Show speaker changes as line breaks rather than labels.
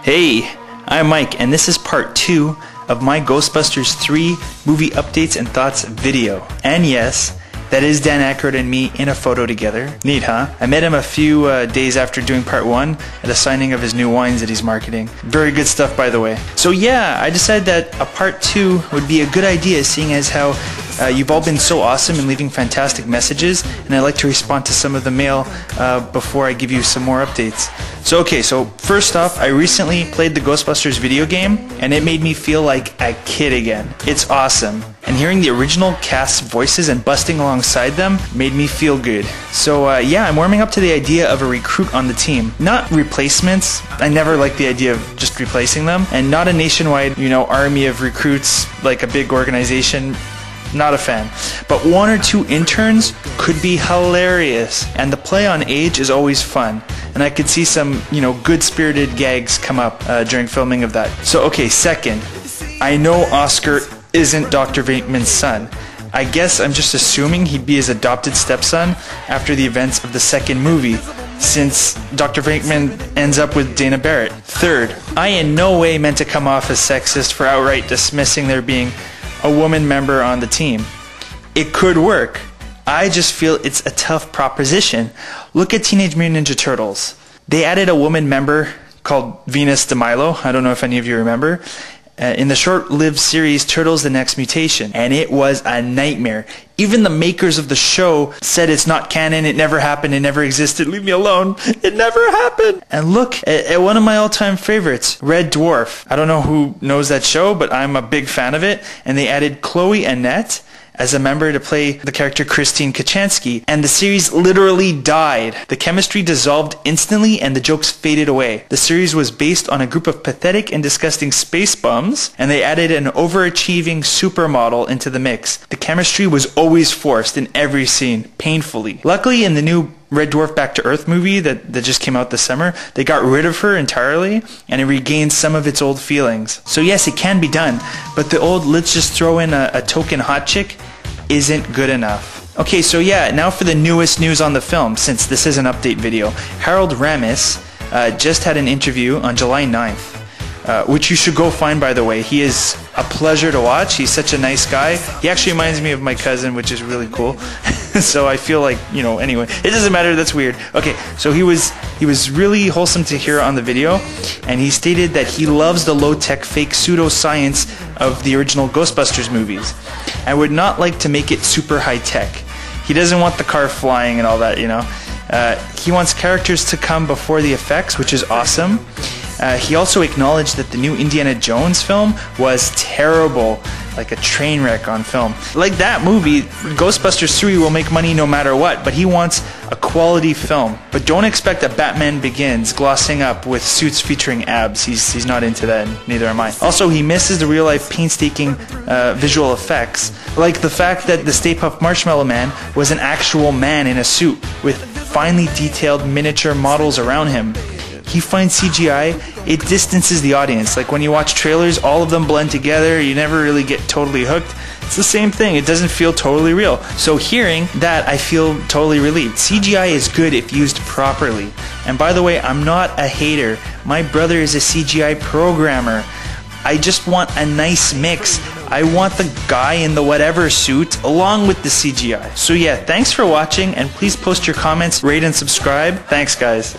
Hey, I'm Mike, and this is part 2 of my Ghostbusters 3 movie updates and thoughts video. And yes, that is Dan Aykroyd and me in a photo together. Neat, huh? I met him a few days after doing part 1 at a signing of his new wines that he's marketing. Very good stuff, by the way. So yeah, I decided that a part 2 would be a good idea, seeing as how you've all been so awesome and leaving fantastic messages, and I'd like to respond to some of the mail before I give you some more updates. So first off, I recently played the Ghostbusters video game, and it made me feel like a kid again. It's awesome. And hearing the original cast's voices and busting alongside them made me feel good. So yeah, I'm warming up to the idea of a recruit on the team. Not replacements. I never liked the idea of just replacing them. And not a nationwide, army of recruits like a big organization. Not a fan. But 1 or 2 interns could be hilarious. And the play on age is always fun. And I could see some, good-spirited gags come up during filming of that. So okay, second, I know Oscar isn't Dr. Venkman's son. I guess I'm just assuming he'd be his adopted stepson after the events of the second movie, since Dr. Venkman ends up with Dana Barrett. Third, I in no way meant to come off as sexist for outright dismissing there being a woman member on the team. It could work. I just feel it's a tough proposition. Look at Teenage Mutant Ninja Turtles. They added a woman member called Venus de Milo. I don't know if any of you remember. In the short-lived series Turtles: The Next Mutation, and it was a nightmare. Even the makers of the show said it's not canon, it never happened, it never existed, leave me alone, it never happened. And look at one of my all-time favorites, Red Dwarf. I don't know who knows that show, but I'm a big fan of it, and they added Chloe Annette as a member to play the character Christine Kachansky, and the series literally died. The chemistry dissolved instantly and the jokes faded away. The series was based on a group of pathetic and disgusting space bums, and they added an overachieving supermodel into the mix. The chemistry was always forced in every scene, painfully. Luckily, in the new Red Dwarf Back to Earth movie that just came out this summer, they got rid of her entirely, and it regained some of its old feelings. So yes, it can be done, but the old let's just throw in a token hot chick isn't good enough. Okay, so yeah, now for the newest news on the film, since this is an update video. Harold Ramis just had an interview on July 9th, which you should go find, by the way. He is a pleasure to watch. He's such a nice guy. He actually reminds me of my cousin, which is really cool. So I feel like, anyway, it doesn't matter, that's weird. Okay, so he was really wholesome to hear on the video, and he stated that he loves the low-tech fake pseudoscience of the original Ghostbusters movies. I would not like to make it super high-tech. He doesn't want the car flying and all that, He wants characters to come before the effects, which is awesome. He also acknowledged that the new Indiana Jones film was terrible, like a train wreck on film. Like that movie, Ghostbusters 3 will make money no matter what, but he wants a quality film. But don't expect a Batman Begins glossing up with suits featuring abs. He's not into that, and neither am I. Also, he misses the real-life painstaking visual effects, like the fact that the Stay Puft Marshmallow Man was an actual man in a suit with finely detailed miniature models around him. He finds CGI, it distances the audience. Like when you watch trailers, all of them blend together, you never really get totally hooked. It's the same thing, it doesn't feel totally real. So hearing that, I feel totally relieved. CGI is good if used properly. And by the way, I'm not a hater. My brother is a CGI programmer. I just want a nice mix. I want the guy in the whatever suit along with the CGI. So yeah, thanks for watching, and please post your comments, rate and subscribe. Thanks guys.